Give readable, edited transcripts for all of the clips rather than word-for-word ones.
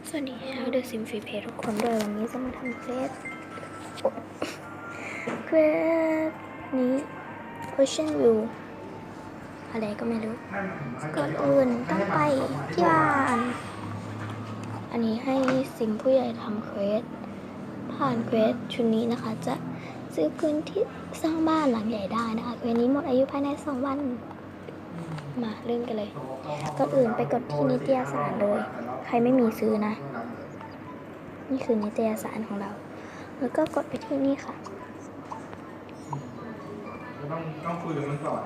สวัสดีค่ะเดอะซิมฟรีเพจทุกคนด้วยวันนี้จะมาทำเควสนี้ Ocean View อะไรก็ไม่รู้ก่อนอื่นต้องไปที่บ้านอันนี้ให้ซิมผู้ใหญ่ทำเควสผ่านเควสชุดนี้นะคะจะซื้อพื้นที่สร้างบ้านหลังใหญ่ได้นะคะเควสนี้หมดอายุภายใน2 วันมาเริ่มกันเลยก่อนอื่นไปกดที่นิตยสารเลยใครไม่มีซื้อนะนี่คือนิตยสารของเราแล้วก็กดไปที่นี่ค่ะต้องคุยกับมันก่อน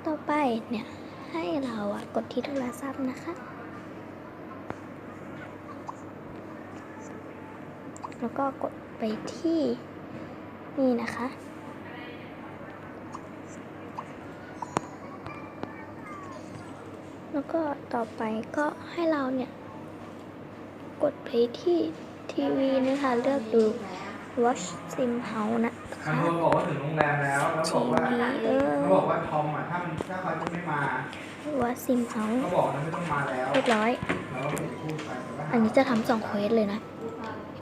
ต่อไปเนี่ยให้เรากดที่โทรศัพท์นะคะแล้วก็กดไปที่นี่นะคะแล้วก็ต่อไปก็ให้เราเนี่ยกดไปที่ทีวีนะคะเลือกดู Watch Sim House นะคะมันบอกว่าถึงโรงแรมแล้วบอกว่าเขาบอกว่าทอมถ้าเขาจะไม่มา Watch Sim House เขาบอกนะไม่ต้องมาแล้วเรียบร้อยอันนี้จะทำ2 เควสเลยนะ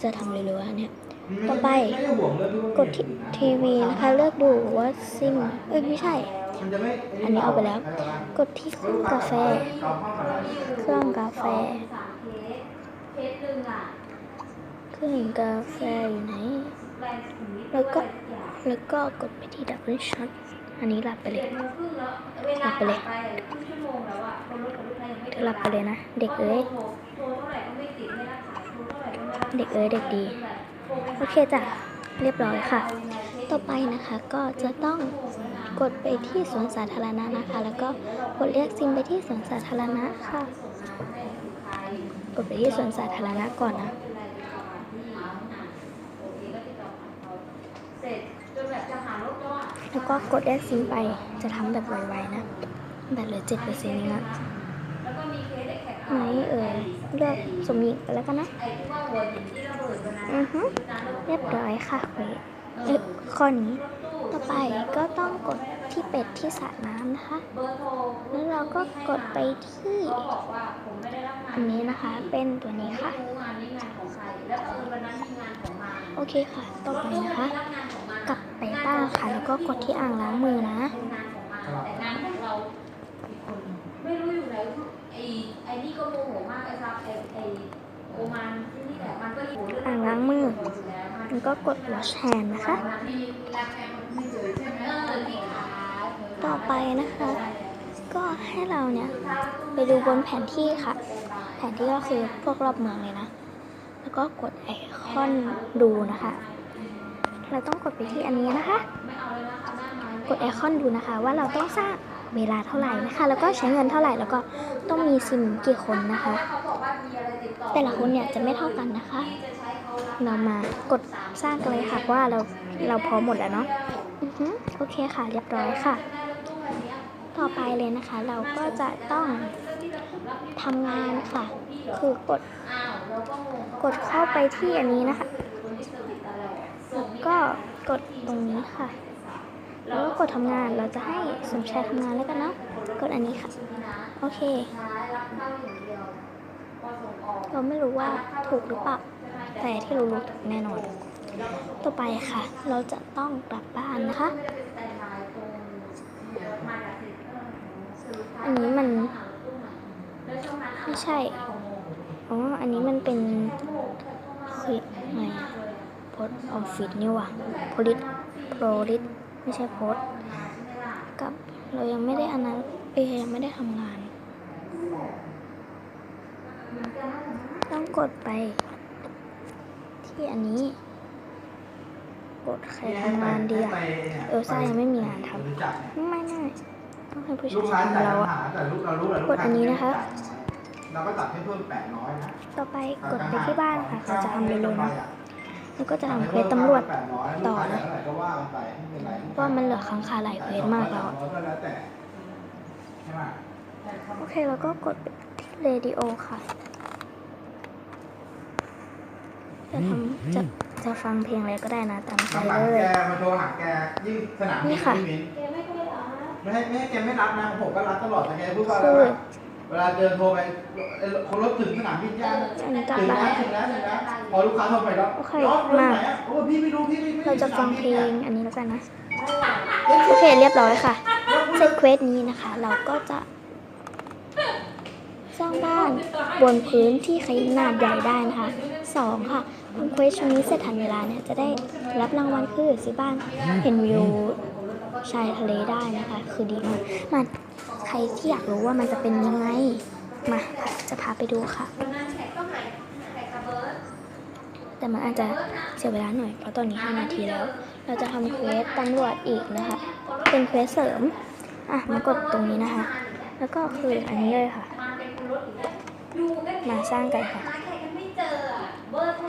จะทำเร็วๆเนี่ยต่อไปกดที่ทีวีนะคะเลือกดูว่าซิมไม่ใช่อันนี้เอาไปแล้วกดที่เครื่องกาแฟเครื่องกาแฟอยู่ไหนแล้วก็กดไปที่ดับเบิลช็อตอันนี้หลับไปเลยหลับไปเลยหลับไปเลยนะเด็กเอ้ยเด็กดีโอเคจ้ะเรียบร้อยค่ะต่อไปนะคะก็จะต้องกดไปที่สวนสาธารณะนะคะแล้วก็กดเรียกซิมไปที่สวนสาธารณะค่ะกดไปที่สวนสาธารณะก่อนนะแล้วก็กดเรียกซิมไปจะทำแบบไวๆนะแบตเหลือ 7% เองนะไหนเลือกสมหญิงไปแล้วกันนะเรียบร้อยค่ะข้อนี้ต่อไปก็ต้องกดที่เป็ดที่สระน้ำนะคะแล้วเราก็กดไปที่อันนี้นะคะเป็นตัวนี้ค่ะโอเคค่ะต่อไปนะคะกลับไปบ้านค่ะแล้วก็กดที่อ่างล้างมือนะไม่รู้อยู่ไหนไอ้นี่ก็โมโหมากไอ้ครับไอ้โอมานที่นี่แหละมันก็อ่างล้างมือแล้วก็กด wash hand นะคะต่อไปนะคะก็ให้เราเนี่ยไปดูบนแผนที่ค่ะแผนที่ก็คือพวกรอบเมืองเลยนะแล้วก็กดไอคอนดูนะคะเราต้องกดไปที่อันนี้นะคะกดไอคอนดูนะคะว่าเราต้องสร้างเวลาเท่าไหร่นะคะแล้วก็ใช้เงินเท่าไหร่แล้วก็ต้องมีซิมกี่คนนะคะแต่ละคนเนี่ยจะไม่เท่ากันนะคะเรามากดสร้างกันเลยค่ะว่าเราพร้อมหมดแล้วเนาะโอเคค่ะเรียบร้อยค่ะต่อไปเลยนะคะเราก็จะต้องทำงานค่ะคือกดเข้าไปที่อันนี้นะคะแล้วก็กดตรงนี้ค่ะแล้วก็กดทำงานเราจะให้สมชายทำงานแล้วกันเนาะกดอันนี้ค่ะโอเคเราไม่รู้ว่าถูกหรือเปล่าแต่ที่รู้ถูกแน่นอนต่อไปค่ะเราจะต้องกลับบ้านนะคะอันนี้มันไม่ใช่อันนี้มันเป็นคือไงโพสออฟฟิศนี่ว่ะโพลิสไม่ใช่โพสกับเรายังไม่ได้ยังไม่ได้ทำงานต้องกดไปที่อันนี้กดใครทำงานดีซ่ายังไม่มีงานทำไม่ต้องให้ผู้ชายทำเรากดอันนี้นะคะเราก็ตัดให้เพิ่ม800นะต่อไปกดไปที่บ้านค่ะเราจะทำเร็วๆนะแล้วก็จะทำเควสตำรวจต่อนะว่ามันเหลือค้างคาหลายเควสมากแล้วโอเคแล้วก็กดที่เรดิโอค่ะจะฟังเพลงอะไรก็ได้นะตามใจเลยแกมาโทรหาแกยิ่งสนามนี่ค่ะไม่ให้แกไม่รับนะผมก็รับตลอดแต่แกพูดว่าอะไร วลาเดินโทรไปคนรถถึงสนามบินยัง อันนี้กลับ ถึง บ้า แล้ว น ถึงแล้วพอลูกค้าโทรไปแล้ว โอเค รถรถ มา ไหนอ่ะโอ้พี่ไม่รู้พี่ไม่ เราจะฟังเพลงอันนี้แล้วกันนะ โอเคเรียบร้อยค่ะเสร็จเควสนี้นะคะ เราก็จะสร้างบ้านบนพื้นที่ขนาดใหญ่ได้นะคะ2ค่ะทำเควสชุดนี้เสร็จทันเวลาเนี่ยจะได้รับรางวัลคือซื้อบ้านเห็นวิวชายทะเลได้นะคะ คือดีมากมาใครที่อยากรู้ว่ามันจะเป็นยังไงมาจะพาไปดูค่ะ แต่มันอาจจะเสียเวลาหน่อยเพราะตอนนี้5 นาทีแล้ว เราจะทำเควสตำรวจอีกนะคะ เป็นเควสเสริมมากดตรงนี้นะคะ แล้วก็คืออันนี้เลยค่ะ มาสร้างกันค่ะ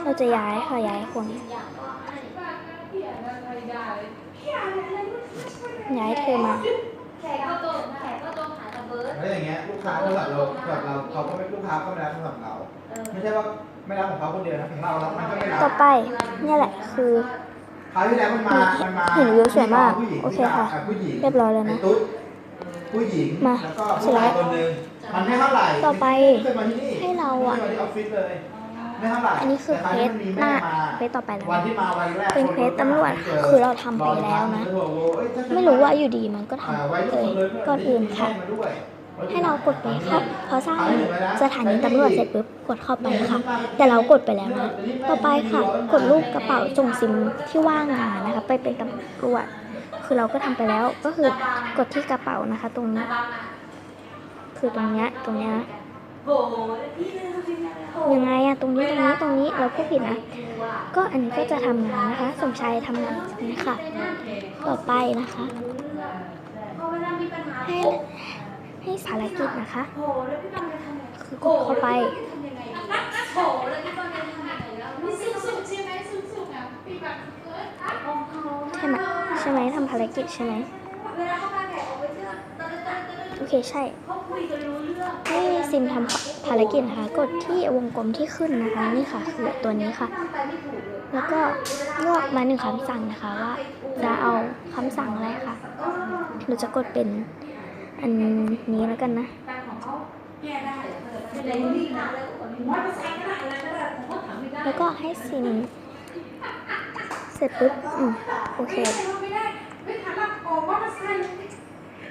เราจะย้ายค่ะย้ายคน ย้ายเธอมา แล้วอย่างเงี้ยลูกค้าโทรศัพท์เราแบบเราเขาก็ไม่ลูกค้าก็ไม่รับโทรศัพท์เรา ไม่ใช่ว่าไม่รับของเขาคนเดียวนะของเรารับมันก็ไม่รับ ต่อไปเนี่ยแหละคือ คราวที่แล้วมันมา เห็นวิวสวยมาก ผู้หญิง โอเคค่ะ ผู้หญิง เรียบร้อยแล้วนะ ไตุ๊ดผู้หญิง มา แล้วก็ เสร็ ผู้ จแล้ว ชายคนหนึงมันไม่เท่าไหร่ ต่อไป ม่เคยมาที่นี่ ให้เราอะ ไม่คยมาที่ออฟฟิศเลยไม่เท่าไหร่ อันนี้คือ แต่ เคว ราว ส นี้มันมี หน้า แม่มา เควสต่อไปแล้ว วัน นะ ที่มาวันแรก เป็นเควสตำรวจค่ะคือเราทำไปแล้วนะ ไม่รู้ว่าอยู่ดีมันก็ทำเลยก่อนอื่นค่ะ ให้เรากดไปค่ะพอสร้างสถานีตำรวจเสร็จปุ๊บกดเข้าไปค่ะ แต่เรากดไปแล้วนะ ต่อไปค่ะ กดรูปกระเป๋าส่งซิมที่ว่างงานนะคะ ไปเป็นตำรวจ คือเราก็ทำไปแล้ว ก็คือกดที่กระเป๋านะคะ ตรงนี้ คือตรงเนี้ยนะยังไงอะตรงนี้เราก็ผิดนะ ก็อันนี้ก็จะทำงานนะคะ สมชายทำงานนี้ค่ะ ต่อไปนะคะ ให้ภารกิจนะคะ คือกดเข้าไป ใช่ไหมทำภารกิจใช่ไหมโอเคใช่ ให้ซิมทำภารกิจนะคะ กดที่วงกลมที่ขึ้นนะคะ นี่ค่ะคือตัวนี้ค่ะ แล้วก็เลือกมา1 คำสั่งนะคะว่าจะเอาคำสั่งอะไรค่ะ เราจะกดเป็นอันนี้แล้วกันนะ แล้วก็ให้ซิมเสร็จปุ๊บโอเค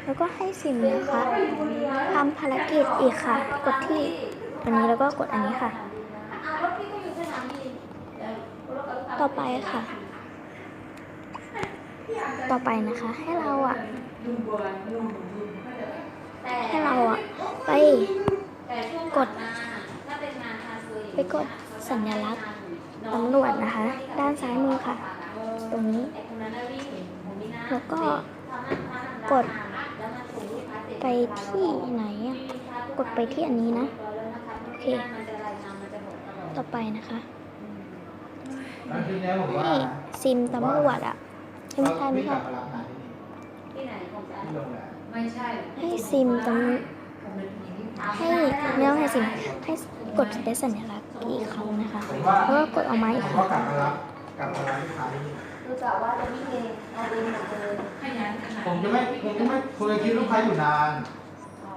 แล้วก็ให้ซิมนะคะทำภารกิจอีกค่ะ กดที่อันนี้แล้วก็กดอันนี้ค่ะ ต่อไปค่ะ ต่อไปนะคะ ให้เราไปกดสัญลักษณ์ตำรวจนะคะ ด้านซ้ายมือค่ะ ตรงนี้ แล้วก็กดไปที่ไหนอะกดไปที่อันนี้นะโอเค ต่อไปนะคะ แล้วทีนี้ผมว่า ให้ซิมตำรวจไม่ใช่ ที่โรงแรม ให้ซิมตำให้ไม่ต้องให้ซิมให้กดเป็นสัญลักษณ์อีกครั้งนะคะ ผมว่า แล้วก็กดออกมาอีก ผม ครั้ ว่าง กลับมารับลูกค้าที่นี่ผมจะคิดลูกค้าอยู่นาน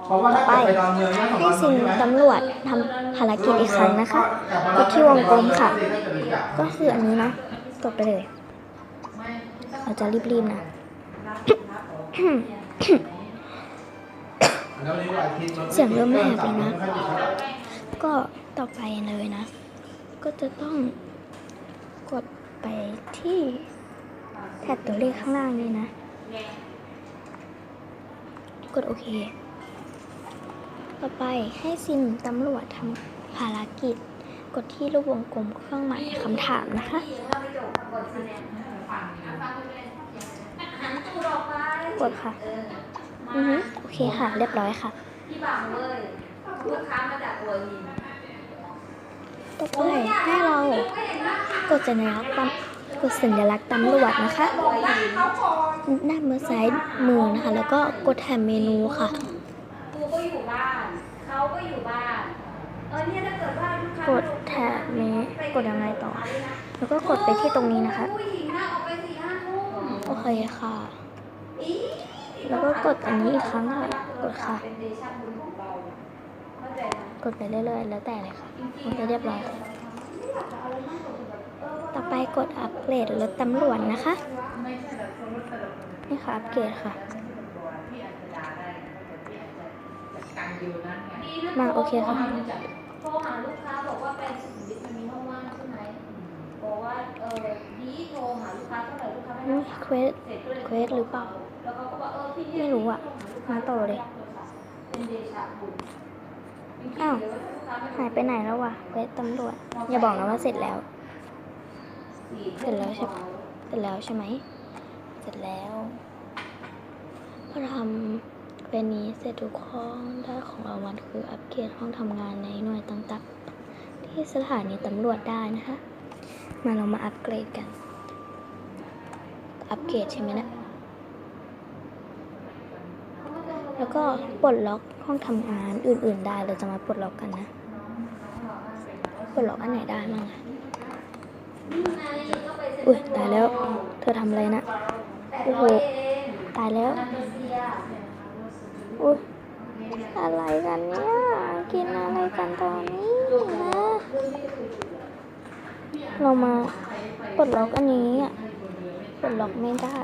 เพราะว่าถ้าเกิดไปดอนเมืองเนี่ย2 ให้ วัน ซิม ใช่ไหม ตำรวจทำภารกิจอีกครั้งนะคะกดที่วงกลมค่ะ ก็คืออันนี้นะกดไปเลย เราจะรีบๆนะ เสียงเริ่มแหบแล้วนะ ก็ต่อไปเลยนะ ก็จะต้องกดไปที่แท็บตัวเลขข้างล่างนี่นะ กดโอเค ต่อไปให้ซิมตำรวจทำภารกิจ กดที่รูปวงกลมเครื่องหมายคำถามนะคะ กดค่ะโอเคค่ะ เรียบร้อยค่ะ ต่อไปให้เรากดสัญลักษณ์ตำรวจนะคะด้านมือซ้ายมือนะคะ แล้วก็กดแถบเมนูค่ะ กูก็อยู่บ้านเขาก็อยู่บ้านเนี่ยถ้าเกิดว่าลูกค้าก ดแถบนี้กดยังไงต่อ แล้วก็กดไปที่ตรงนี้นะคะ ผู้หญิงน่าออกไป4-5 ทุ่ม โอเคค่ะ แล้วก็กดอันนี้อีกครั้งค่ะ กดค่ะ เป็นเดชะบุญของเรา กดไปเรื่อยๆแล้วแต่เลยค่ะมันจะเรียบร้อยต่อไปกดอัปเกรดรถตำรวจนะคะ นี่ค่ะอัปเกรดค่ะ มาโอเคค่ะ โทรหาลูกค้าบอกว่าไปสุขุมวิทมันมีห้องว่างใช่ไหมบอกว่าดีโทรหาลูกค้าเท่าไหร่ลูกค้าไม่ นี่ รับ เควส เควสหรือเปล่า แล้วเขาก็บอกพี่ ไม่รู้อะมาต่อเลย เป็นเดชะบุญ อ้าว หายไปไหนแล้ววะเควสตำรวจ อย่าบอกนะว่าเสร็จแล้ว เสร็จแล้วใช่ปะเสร็จแล้วใช่ไหม เสร็จแล้วพอทำเควสนี้เสร็จทุกข้อได้ของรางวัลคืออัปเกรดห้องทำงานในหน่วยต่างๆที่สถานีตำรวจได้นะคะ มาเรามาอัปเกรดกัน อัปเกรดใช่ไหมเนะ แล้วก็ปลดล็อกห้องทำงานอื่นๆได้เราจะมาปลดล็อกกันนะ ปลดล็อกอันไหนได้บ้างอะอุ้ยตายแล้ว เธอทำอะไรนะ โอ้โห ตายแล้ว อุ้ยอะไรกันเนี่ย กินอะไรกันตอนนี้นะ เรามาปลดล็อกอันนี้อ่ะ ปลดล็อกไม่ได้